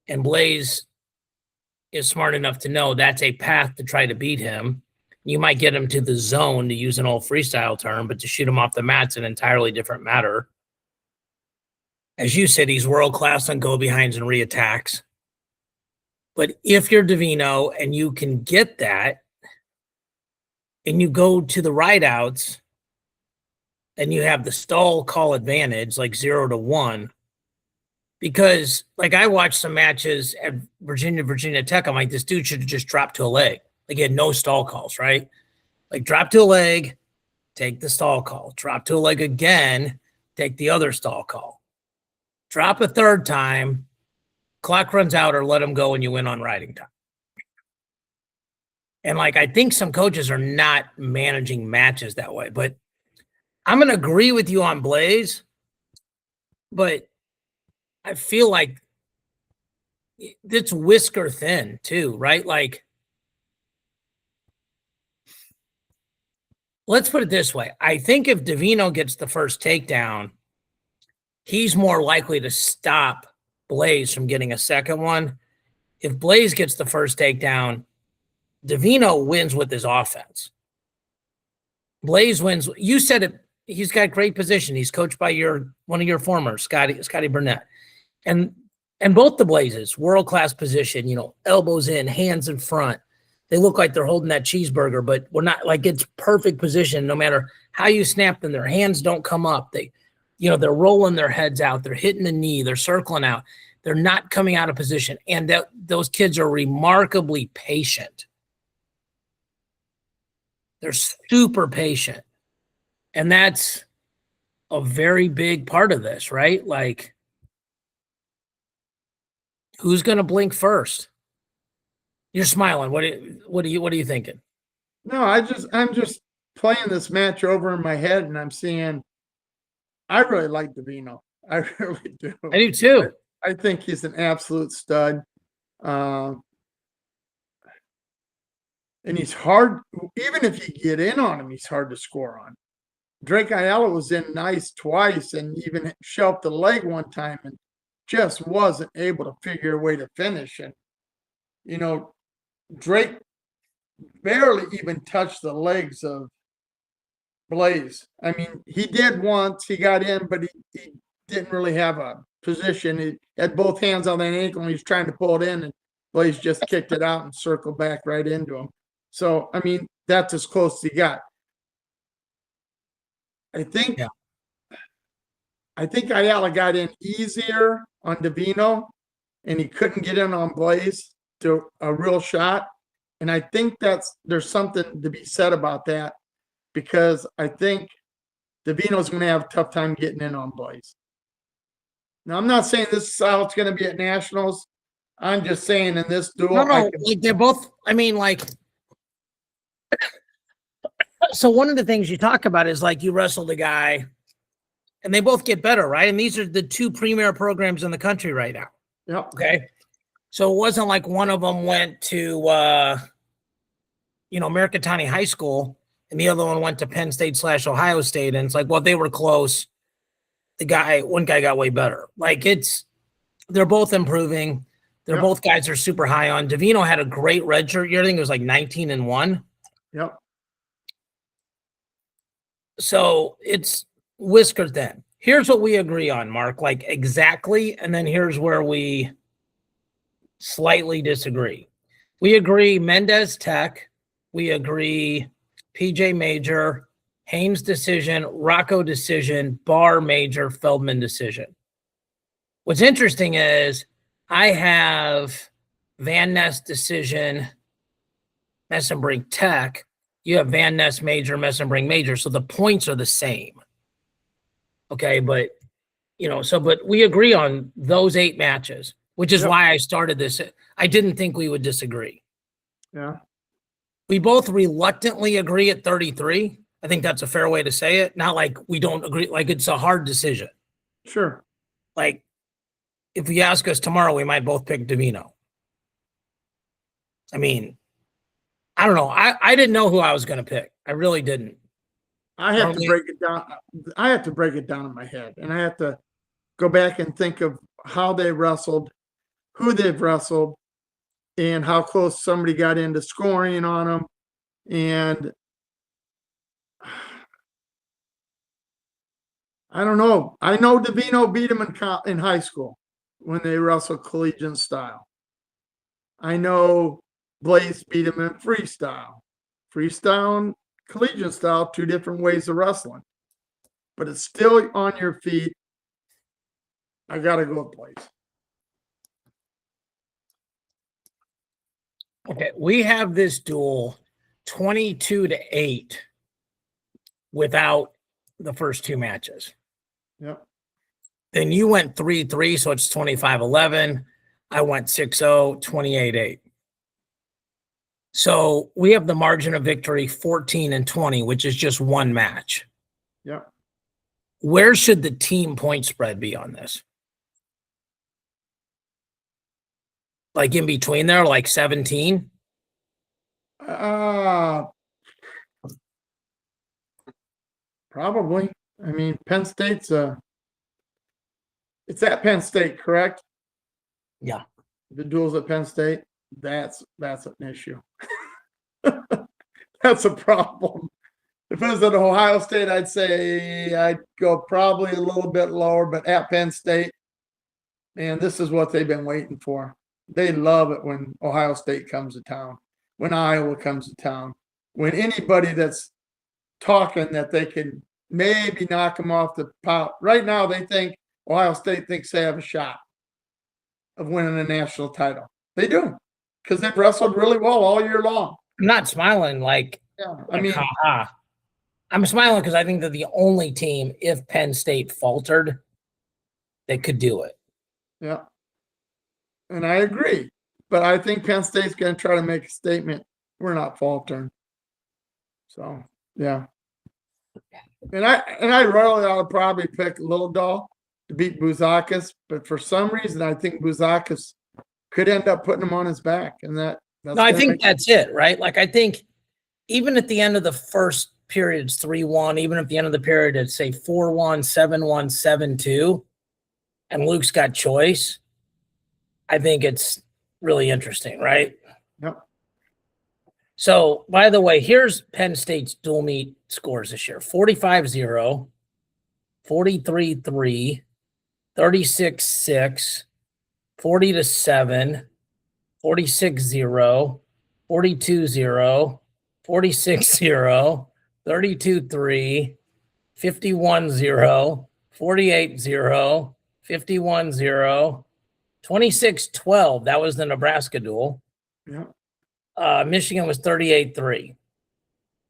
And Blaze is smart enough to know that's a path to try to beat him. You might get him to the zone, to use an old freestyle term, but to shoot him off the mat's an entirely different matter. As you said, he's world-class on go-behinds and reattacks. But if you're Davino and you can get that, and you go to the rideouts, and you have the stall call advantage, like 0-1, because, like, I watched some matches at Virginia Tech. I'm like, this dude should have just dropped to a leg. Like, he had no stall calls, right? Like, drop to a leg, take the stall call. Drop to a leg again, take the other stall call. Drop a third time, clock runs out, or let him go and you win on riding time. And, like, I think some coaches are not managing matches that way. But I'm going to agree with you on Blaze, but I feel like it's whisker thin too, right? Like, let's put it this way. I think if Davino gets the first takedown, he's more likely to stop Blaze from getting a second one. If Blaze gets the first takedown, Davino wins with his offense. Blaze wins. You said it. He's got great position. He's coached by one of your former, Scotty Burnett. And both the Blazes, world-class position, elbows in, hands in front. They look like they're holding that cheeseburger, but we're not, like, it's perfect position. No matter how you snap them, their hands don't come up. They're rolling their heads out. They're hitting the knee. They're circling out. They're not coming out of position. And those kids are remarkably patient. They're super patient. And that's a very big part of this, right? Like, who's going to blink first? You're smiling. What are you thinking? No, I'm just playing this match over in my head, and I'm seeing. I really like Davino. I really do. I do too. I think he's an absolute stud. And he's hard. Even if you get in on him, he's hard to score on. Drake Ayala was in nice twice and even shelved the leg one time and just wasn't able to figure a way to finish. And, Drake barely even touched the legs of Blaze. I mean, he did once, he got in, but he didn't really have a position. He had both hands on that ankle and he was trying to pull it in, and Blaze just kicked it out and circled back right into him. So, I mean, that's as close as he got. I think Ayala got in easier on Davino, and he couldn't get in on Blaze to a real shot. And I think there's something to be said about that, because I think Davino's going to have a tough time getting in on Blaze. Now, I'm not saying this is how it's going to be at Nationals. I'm just saying in this duel. No, like they're both, I mean, like, so one of the things you talk about is, like, you wrestled a guy and they both get better, right? And these are the two premier programs in the country right now. Yep. Okay. So it wasn't like one of them went to, Mirikitani High School and the other one went to Penn State / Ohio State. And it's like, well, they were close. One guy got way better. Like, they're both improving. They're both guys are super high on. Davino had a great redshirt year. I think it was like 19-1. Yep. So it's whisker thin. Here's what we agree on, Mark, like exactly. And then here's where we slightly disagree. We agree Mendez Tech. We agree PJ Major, Haynes decision, Rocco decision, Barr Major, Feldman decision. What's interesting is I have Van Ness decision, Messenbrink Tech. You have Van Ness Major, Messenbrink Major. So the points are the same. Okay, but but we agree on those 8 matches, which is why I started this. I didn't think we would disagree. Yeah. We both reluctantly agree at 33. I think that's a fair way to say it. Not like we don't agree, like it's a hard decision. Sure. Like, if you ask us tomorrow, we might both pick Davino. I mean, I don't know. I didn't know who I was going to pick. I really didn't. I have to break it down. I have to break it down in my head, and I have to go back and think of how they wrestled, who they've wrestled, and how close somebody got into scoring on them. And I don't know. I know Davino beat him in high school when they wrestled collegiate style. I know Blaze beat him in freestyle. Freestyle and collegiate style, 2 different ways of wrestling. But it's still on your feet. I got to go with Blaze. Okay, we have this duel 22-8 without the first 2 matches. Yep. Then you went 3-3, so it's 25-11. I went 6-0, 28-8. So we have the margin of victory 14-20, which is just 1 match. Yep. Where should the team point spread be on this? Like in between there, like 17? Probably. I mean, Penn State's it's at Penn State, correct? Yeah. The duels at Penn State, that's an issue. That's a problem. If it was at Ohio State, I'd say I'd go probably a little bit lower, but at Penn State, man, this is what they've been waiting for. They love it when Ohio State comes to town, when Iowa comes to town, when anybody that's talking that they can maybe knock them off the pot. Right now, they think Ohio State thinks they have a shot of winning a national title. They do, because they've wrestled really well all year long. I'm not smiling like, yeah, I mean, ha-ha. I'm smiling because I think they're the only team, if Penn State faltered, that could do it. Yeah. And I agree. But I think Penn State's going to try to make a statement. We're not faltering. So, yeah. And I really ought to probably pick Little Doll to beat Buzakis, but for some reason I think Buzakis could end up putting him on his back, and that's no, I think that's it, right? Like I think even at the end of the first period, it's 3-1. Even at the end of the period, it's say 4-1, 7-1, 7-2, and Luke's got choice. I think it's really interesting, right? Yep. So, by the way, here's Penn State's dual meet scores this year: 45-0, 43-3, 36-6, 40-7, 46-0, 42-0, 46-0, 32-3, 51-0, 48-0, 51-0, 26-12. That was the Nebraska duel. Yeah. Michigan was 38-3.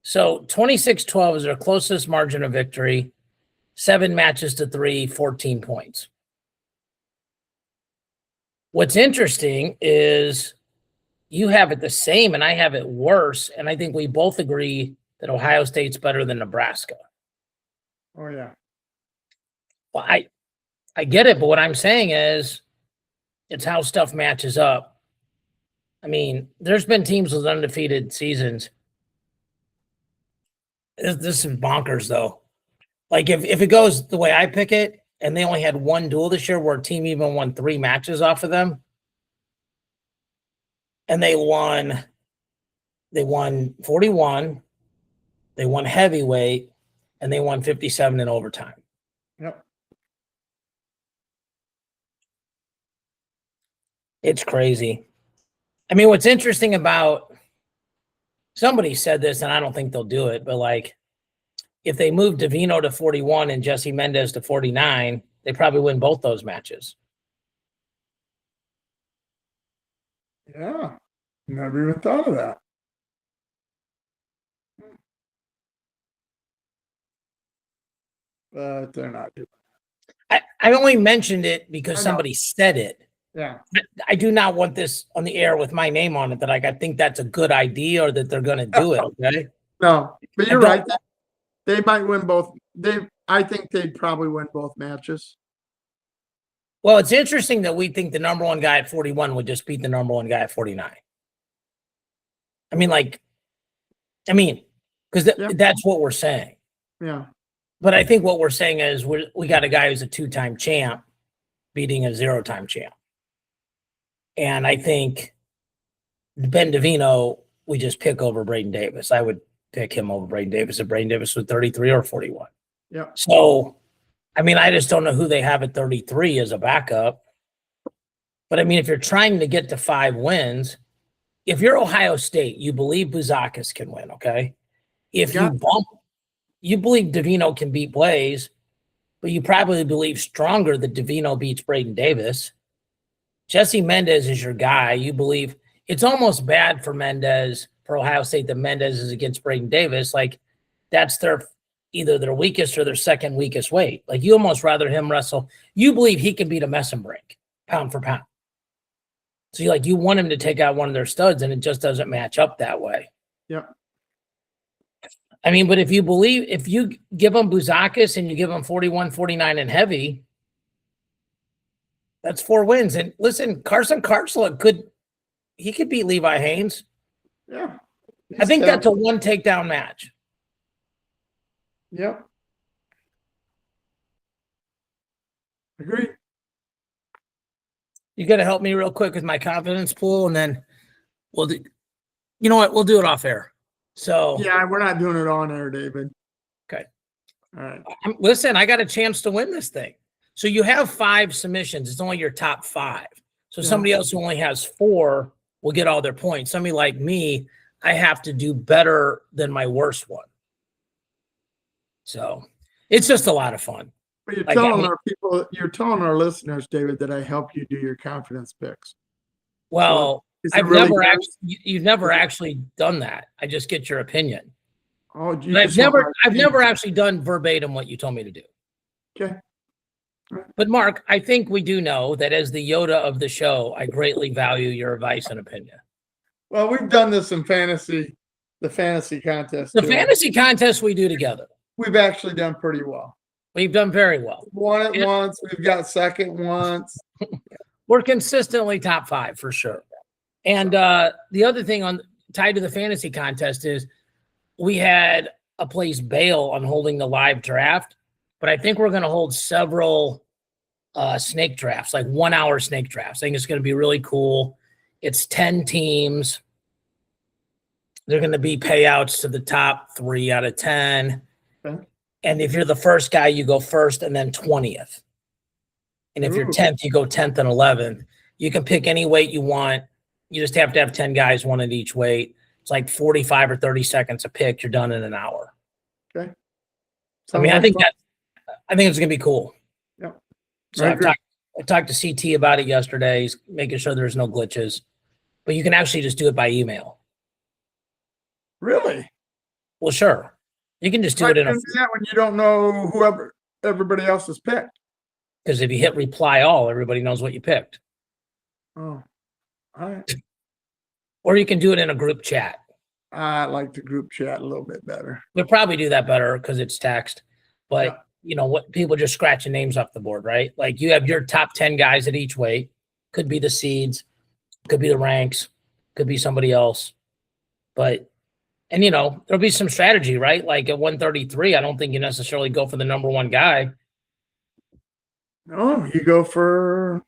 So 26-12 is their closest margin of victory. 7 matches to 3, 14 points. What's interesting is you have it the same and I have it worse. And I think we both agree that Ohio State's better than Nebraska. Oh, yeah. Well, I get it, but what I'm saying is it's how stuff matches up. I mean, there's been teams with undefeated seasons. This is bonkers, though. Like, if it goes the way I pick it, and they only had one duel this year where a team even won 3 matches off of them, and they won 41, they won heavyweight, and they won 57 in overtime. Yep. It's crazy. I mean, what's interesting about somebody said this, and I don't think they'll do it, but like if they move Davino to 41 and Jesse Mendez to 49, they probably win both those matches. Yeah. Never even thought of that. But they're not doing it. I only mentioned it because somebody said it. Yeah. I do not want this on the air with my name on it that I think that's a good idea or that they're going to do it. Okay. No, but you're right. They might win both. I think they'd probably win both matches. Well, it's interesting that we think the number one guy at 41 would just beat the number one guy at 49. I mean, because that's what we're saying. Yeah. But I think what we're saying is we got a guy who's a 2-time champ beating a 0-time champ. And I think Ben Davino, we just pick over Braeden Davis. I would pick him over Braeden Davis if Braeden Davis was 33 or 41. Yeah. So, I mean, I just don't know who they have at 33 as a backup. But, I mean, if you're trying to get to 5 wins, if you're Ohio State, you believe Buzakis can win, okay? If you believe Davino can beat Blaze, but you probably believe stronger that Davino beats Braeden Davis. Jesse Mendez is your guy. You believe it's almost bad for Ohio State that Mendez is against Braeden Davis. Like, that's either their weakest or their second weakest weight. Like, you almost rather him wrestle. You believe he can beat a Messenbrink pound for pound. So you want him to take out one of their studs, and it just doesn't match up that way. Yeah. I mean, but if you give him Buzakis and you give him 41, 49 and heavy, that's 4 wins. And listen, Carson Karsla could he could beat Levi Haynes. Yeah. I think that's a one takedown match. Yep. Agree. You got to help me real quick with my confidence pool, and then we'll do. You know what? We'll do it off air. So yeah, we're not doing it on air, David. Okay. All right. Listen, I got a chance to win this thing. So you have 5 submissions. It's only your top 5. So somebody else who only has 4 will get all their points. Somebody like me, I have to do better than my worst one. So it's just a lot of fun. But you're telling our listeners, David, that I help you do your confidence picks. Well, so you've never actually done that. I just get your opinion. Oh, I've never actually done verbatim what you told me to do. Okay. But Mark, I think we do know that as the Yoda of the show, I greatly value your advice and opinion. Well, we've done this in the fantasy contest. The fantasy contest we do together. We've actually done pretty well. We've done very well. Won it once. We've got second once. We're consistently top 5 for sure. And the other thing tied to the fantasy contest is we had a place bail on holding the live draft, but I think we're going to hold several snake drafts, like 1-hour snake drafts. I think it's going to be really cool. It's 10 teams. They're going to be payouts to the top 3 out of 10. Okay. And if you're the first guy, you go first and then 20th. And if you're 10th, you go 10th and 11th. You can pick any weight you want. You just have to have 10 guys, one at each weight. It's like 45 or 30 seconds a pick. You're done in an hour. Okay. I mean, I think it's going to be cool. Yeah. So I talked to CT about it yesterday. He's making sure there's no glitches. But you can actually just do it by email. Really? Well, sure. You can just do it in when you don't know whoever everybody else has picked. Because if you hit reply all, everybody knows what you picked. Oh, all right. Or you can do it in a group chat. I like the group chat a little bit better. We'll probably do that better because it's text. But, you know, what people just scratching names off the board, right? Like you have your top 10 guys at each weight. Could be the seeds. Could be the ranks. Could be somebody else. But, and, you know, there'll be some strategy, right? Like at 133, I don't think you necessarily go for the number 1 guy. No, you go for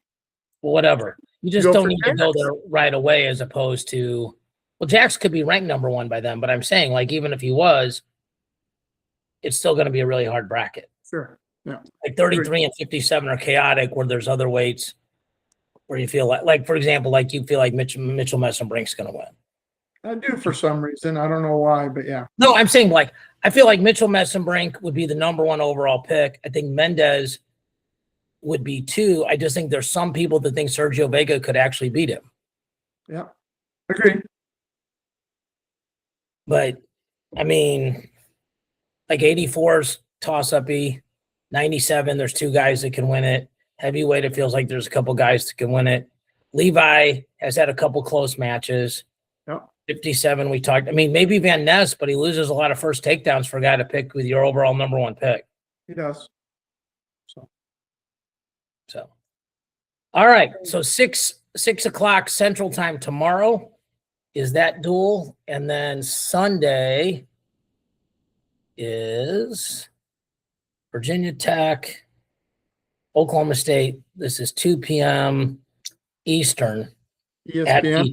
whatever. You just don't need to go there right away as opposed to, well, Jax could be ranked number 1 by then, but I'm saying, like, even if he was, it's still going to be a really hard bracket. Sure. Yeah. Like 33 and 57 are chaotic where there's other weights where you feel like for example, like you feel like Mitchell Messenbrink's going to win. I do for some reason. I don't know why, but yeah. No, I'm saying like, I feel like Mitchell Messenbrink would be the number 1 overall pick. I think Mendez would be 2. I just think there's some people that think Sergio Vega could actually beat him. Yeah. Agreed. But I mean, like 84's toss-up-y, 97, there's 2 guys that can win it. Heavyweight, it feels like there's a couple guys that can win it. Levi has had a couple close matches. Yep. 57, we talked. I mean, maybe Van Ness, but he loses a lot of first takedowns for a guy to pick with your overall number 1 pick. He does. So, all right. So 6 o'clock Central Time tomorrow is that duel. And then Sunday is Virginia Tech, Oklahoma State. This is 2 p.m. Eastern. ESPN?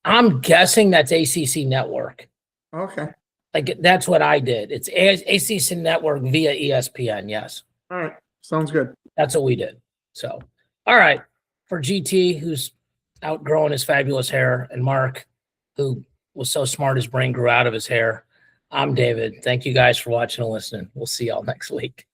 I'm guessing that's ACC Network. Okay. Like that's what I did. It's ACC Network via ESPN. Yes. All right. Sounds good. That's what we did. So, all right. For GT, who's outgrowing his fabulous hair, and Mark, who was so smart his brain grew out of his hair, I'm David. Thank you guys for watching and listening. We'll see y'all next week.